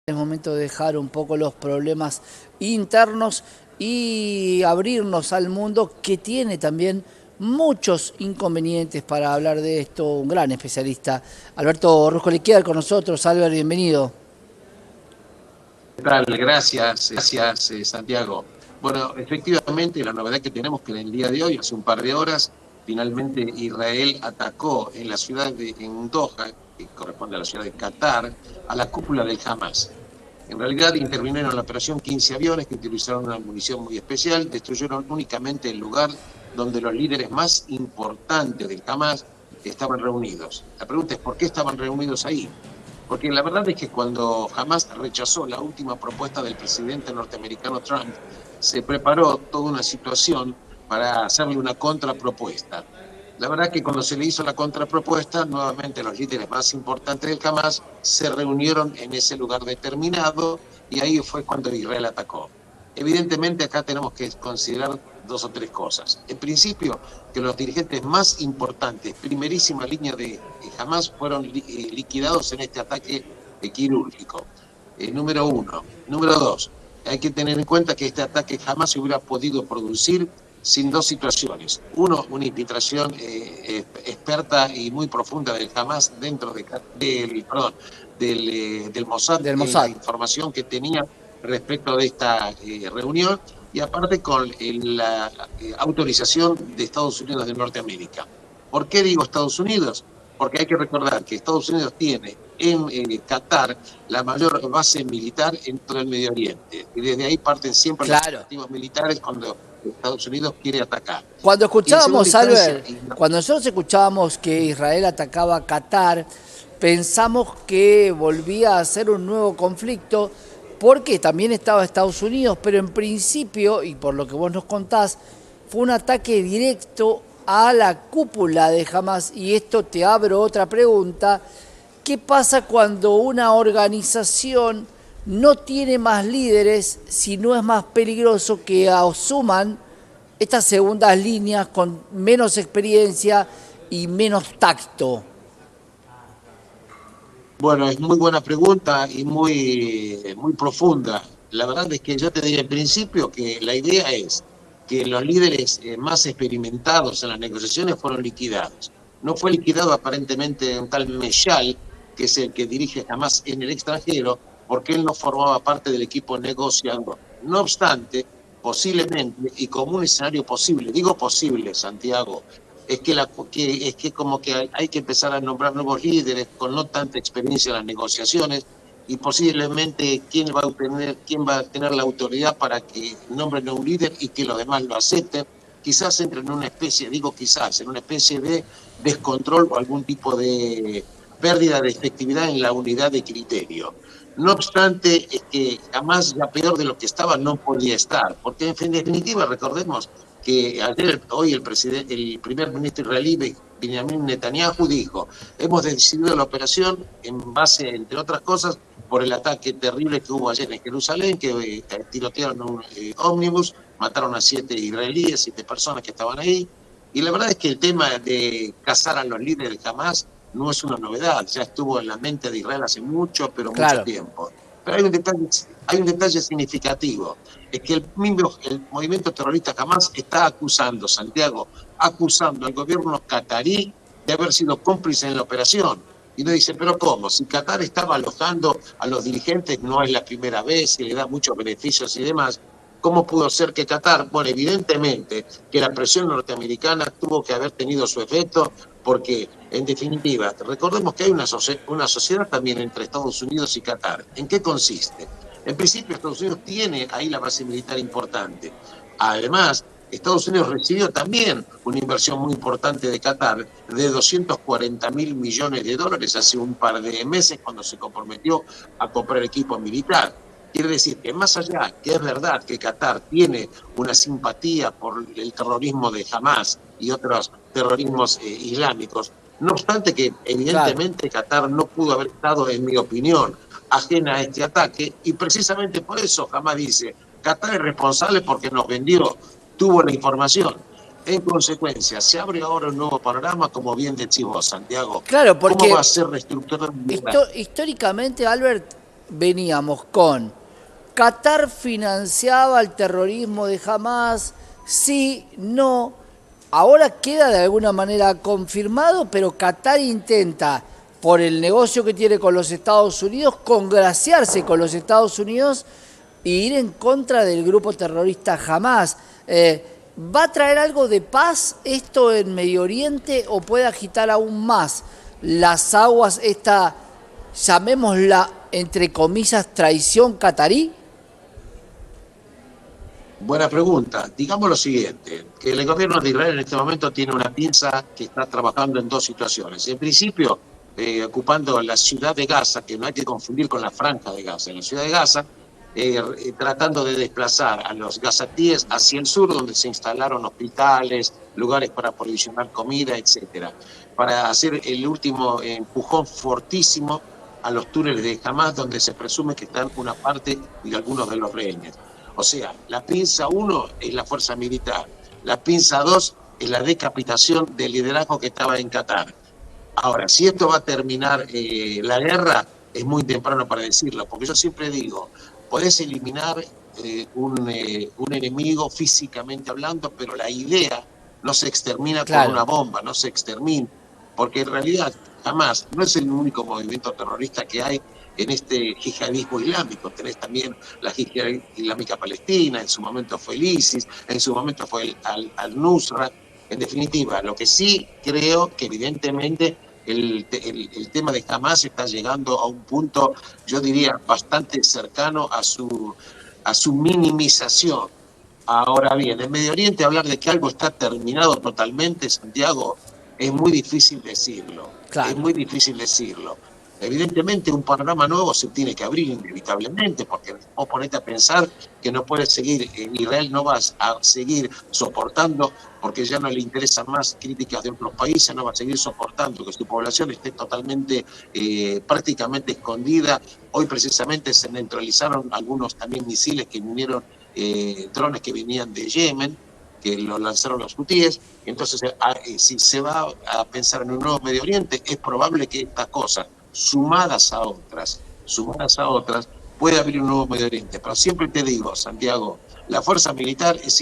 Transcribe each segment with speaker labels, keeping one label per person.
Speaker 1: Es momento de dejar un poco los problemas internos y abrirnos al mundo que tiene también muchos inconvenientes para hablar de esto. Un gran especialista, Alberto Ruscoliquier, con nosotros. Albert, bienvenido.
Speaker 2: ¿Qué tal? Gracias, Santiago. Bueno, efectivamente, la novedad que tenemos que en el día de hoy, hace un par de horas, finalmente Israel atacó en la ciudad en Doha, que corresponde a la ciudad de Qatar, a la cúpula del Hamas. En realidad intervinieron en la operación 15 aviones que utilizaron una munición muy especial, destruyeron únicamente el lugar donde los líderes más importantes del Hamas estaban reunidos. La pregunta es, ¿por qué estaban reunidos ahí? Porque la verdad es que cuando Hamas rechazó la última propuesta del presidente norteamericano Trump, se preparó toda una situación para hacerle una contrapropuesta. La verdad que cuando se le hizo la contrapropuesta, nuevamente los líderes más importantes del Hamas se reunieron en ese lugar determinado y ahí fue cuando Israel atacó. Evidentemente acá tenemos que considerar dos o tres cosas. En principio, que los dirigentes más importantes, primerísima línea de Hamas, fueron liquidados en este ataque quirúrgico. Número uno. Número dos, hay que tener en cuenta que este ataque jamás se hubiera podido producir sin dos situaciones. Uno, una infiltración experta y muy profunda del Hamas dentro del Mossad
Speaker 1: Del
Speaker 2: en la
Speaker 1: Mossad.
Speaker 2: información que tenía respecto de esta reunión y aparte con la autorización de Estados Unidos de Norteamérica. ¿Por qué digo Estados Unidos? Porque hay que recordar que Estados Unidos tiene en Qatar la mayor base militar en todo el Medio Oriente. Y desde ahí parten siempre los
Speaker 1: Claro.
Speaker 2: operativos militares cuando Estados Unidos quiere atacar.
Speaker 1: Cuando
Speaker 2: Y en segunda
Speaker 1: escuchábamos,
Speaker 2: instancia,
Speaker 1: Albert, cuando nosotros escuchábamos que Israel atacaba a Qatar, pensamos que volvía a ser un nuevo conflicto, porque también estaba Estados Unidos, pero en principio, y por lo que vos nos contás, fue un ataque directo a la cúpula de Hamas. Y esto te abro otra pregunta: ¿qué pasa cuando una organización no tiene más líderes, si no es más peligroso que asuman estas segundas líneas con menos experiencia y menos tacto?
Speaker 2: bueno, es muy buena pregunta y muy profunda. La verdad es que yo te diría en principio que la idea es que los líderes más experimentados en las negociaciones fueron liquidados. No fue liquidado aparentemente un tal Meshal, que es el que dirige Hamas en el extranjero, porque él no formaba parte del equipo negociador. No obstante, posiblemente, y como un escenario posible, digo posible, Santiago, es que como que hay que empezar a nombrar nuevos líderes con no tanta experiencia en las negociaciones y posiblemente quién va a tener la autoridad para que nombren a un líder y que los demás lo acepten. Quizás entre en una especie, digo quizás, en una especie de descontrol o algún tipo de pérdida de efectividad en la unidad de criterio. No obstante, es que jamás ya peor de lo que estaba no podía estar, porque en definitiva, recordemos que hoy el primer ministro israelí, Benjamin Netanyahu, dijo: hemos decidido la operación en base, entre otras cosas, por el ataque terrible que hubo ayer en Jerusalén, que tirotearon un ómnibus, mataron a 7 israelíes, 7 personas que estaban ahí. Y la verdad es que el tema de cazar a los líderes jamás no es una novedad, ya estuvo en la mente de Israel hace mucho, pero mucho
Speaker 1: Claro.
Speaker 2: tiempo. Pero hay un detalle significativo, es que el movimiento terrorista Hamas está acusando, Santiago, acusando al gobierno catarí de haber sido cómplice en la operación. Y uno dice, pero ¿cómo? Si Qatar estaba alojando a los dirigentes, no es la primera vez, y le da muchos beneficios y demás, ¿cómo pudo ser que Qatar? Bueno, evidentemente que la presión norteamericana tuvo que haber tenido su efecto, porque, en definitiva, recordemos que hay una sociedad también entre Estados Unidos y Qatar. ¿En qué consiste? En principio, Estados Unidos tiene ahí la base militar importante. Además, Estados Unidos recibió también una inversión muy importante de Qatar de 240.000 millones de dólares hace un par de meses cuando se comprometió a comprar equipo militar. Quiere decir que más allá que es verdad que Qatar tiene una simpatía por el terrorismo de Hamas y otros terrorismos islámicos, no obstante que
Speaker 1: Claro.
Speaker 2: evidentemente Qatar no pudo haber estado, en mi opinión, ajena a este ataque y precisamente por eso Hamas dice: Qatar es responsable porque nos vendió, tuvo la información. En consecuencia, se abre ahora un nuevo panorama, como bien decís vos, Santiago.
Speaker 1: Claro,
Speaker 2: ¿Cómo va a
Speaker 1: porque
Speaker 2: ser reestructurar?
Speaker 1: históricamente, Albert, veníamos con Qatar financiaba el terrorismo de Hamás, sí, no. Ahora queda de alguna manera confirmado, pero Qatar intenta, por el negocio que tiene con los Estados Unidos, congraciarse con los Estados Unidos e ir en contra del grupo terrorista Hamás. ¿Va a traer algo de paz esto en Medio Oriente o puede agitar aún más las aguas, esta, llamémosla, entre comillas, traición catarí?
Speaker 2: Buena pregunta. Digamos lo siguiente, que el gobierno de Israel en este momento tiene una pinza que está trabajando en dos situaciones. En principio, ocupando la ciudad de Gaza, que no hay que confundir con la franja de Gaza, en la ciudad de Gaza, tratando de desplazar a los gazatíes hacia el sur, donde se instalaron hospitales, lugares para aprovisionar comida, etcétera, para hacer el último empujón fortísimo a los túneles de Hamás, donde se presume que están una parte de algunos de los rehenes. O sea, la pinza 1 es la fuerza militar, la pinza 2 es la decapitación del liderazgo que estaba en Qatar. Ahora, si esto va a terminar la guerra, es muy temprano para decirlo, porque yo siempre digo, podés eliminar un enemigo físicamente hablando, pero la idea no se extermina con una bomba, no se extermina, porque en realidad jamás, no es el único movimiento terrorista que hay en este yihadismo islámico. Tenés también la Yihad Islámica Palestina, en su momento fue el ISIS, en su momento fue el Al-Nusra. En definitiva, lo que sí creo que evidentemente el tema de Hamás está llegando a un punto, yo diría, bastante cercano a su minimización. Ahora bien, en Medio Oriente hablar de que algo está terminado totalmente, Santiago, es muy difícil decirlo. Claro. Es muy difícil decirlo. Evidentemente un panorama nuevo se tiene que abrir inevitablemente, porque vos ponete a pensar que no puedes seguir, Israel no va a seguir soportando, porque ya no le interesan más críticas de otros países, no va a seguir soportando que su población esté totalmente, prácticamente escondida. Hoy precisamente se neutralizaron algunos también misiles que vinieron, drones que venían de Yemen, que lo lanzaron los hutíes. Entonces, si se va a pensar en un nuevo Medio Oriente, es probable que estas cosas, sumadas a otras, puede abrir un nuevo Medio Oriente. Pero siempre te digo, Santiago, la fuerza militar es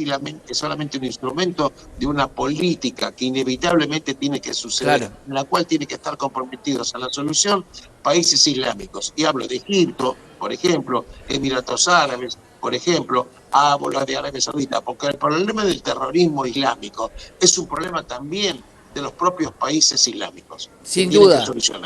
Speaker 2: solamente un instrumento de una política que inevitablemente tiene que suceder, claro, en la cual tiene que estar comprometidos a la solución países islámicos. Y hablo de Egipto, por ejemplo, Emiratos Árabes, por ejemplo, hablo de Arabia Saudita, porque el problema del terrorismo islámico es un problema también de los propios países islámicos.
Speaker 1: Sin duda.
Speaker 2: Que solucionar.